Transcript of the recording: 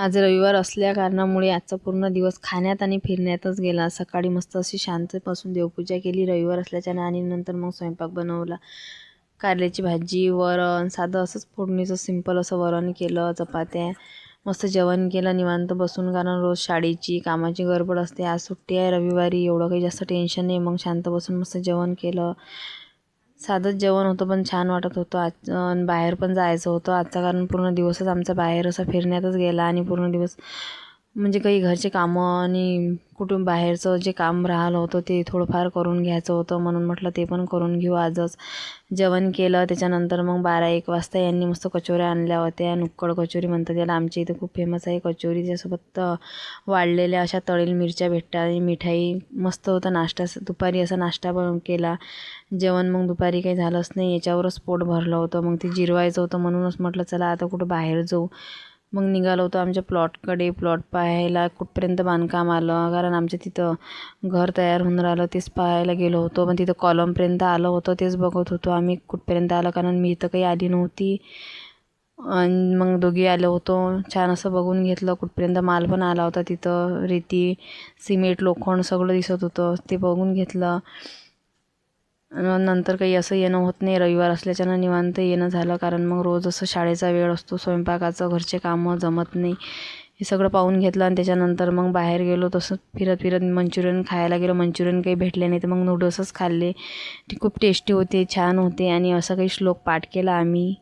आज रविवार असल्या कारणामुळे आजचा पूर्ण दिवस खाण्यात आणि फिरण्यातच गेला. सकाळी मस्त अशी शांतपासून देवपूजा केली रविवार असल्याच्यानं आणि नंतर मग स्वयंपाक बनवला. कारल्याची भाजी, वरण, साधं असंच फोडणीचं सिंपल असं वरण केलं, चपात्या, मस्त जेवण केलं निवांत बसून. कारण रोज शाळेची कामाची गडबड असते. आज सुट्टी आहे रविवारी, एवढं काही जास्त टेन्शन नाही. मग शांत बसून मस्त जेवण केलं. साधंच जेवण होतं पण छान वाटत होतं. आज बाहेर पण जायचं होतं आजचा, कारण पूर्ण दिवसच आमचा बाहेर असा फिरण्यातच गेला आणि पूर्ण दिवस म्हणजे काही घरचे कामं आणि कुठून बाहेरचं जे काम राहिलं होतं ते थोडंफार करून घ्यायचं होतं, म्हणून म्हटलं ते पण करून घेऊ आजच. जेवण केलं. त्याच्यानंतर मग 12-1 वाजता यांनी मस्त कचोऱ्या आणल्या होत्या. नुक्कड कचोरी म्हणतात त्याला, आमच्या इथे खूप फेमस आहे कचोरी. त्यासोबत वाळलेल्या अशा तळेल मिरच्या भेटतात आणि मिठाई. मस्त होता नाश्ता. दुपारी असा नाश्ता पण केला. जेवण मग दुपारी काही झालंच नाही, याच्यावरच पोट भरलं होतं. मग ते जिरवायचं होतं म्हणूनच म्हटलं चला आता कुठं बाहेर जाऊ. मग निघालो होतो आमच्या प्लॉटकडे. प्लॉट पाहायला कुठपर्यंत बांधकाम आलं, कारण आमच्या तिथं घर तयार होऊन राहिलं तेच पाहायला गेलो होतो. पण तिथं कॉलमपर्यंत आलं होतं, तेच बघत होतो आम्ही कुठपर्यंत आलं, कारण मी इथं काही आली नव्हती. आणि मग दोघी आलो होतो. छान असं बघून घेतलं कुठपर्यंत माल पण आला होता. तिथं रेती, सिमेंट, लोखंड सगळं दिसत होतं, ते बघून घेतलं. नंतर काही असं येणं होत नाही, रविवार असल्याच्यानं निवांत येणं झालं, कारण मग रोज असं शाळेचा वेळ असतो, स्वयंपाकाचं, घरचे कामं जमत नाही. हे सगळं पाहून घेतलं आणि त्याच्यानंतर मग बाहेर गेलो. तसं फिरत फिरत मंचुरियन खायला गेलो. मंचुरियन काही भेटले नाही तर मग नूडल्सच खाल्ले. ते खूप टेस्टी होते, छान होते. आणि असा काही श्लोक पाठ केला आम्ही.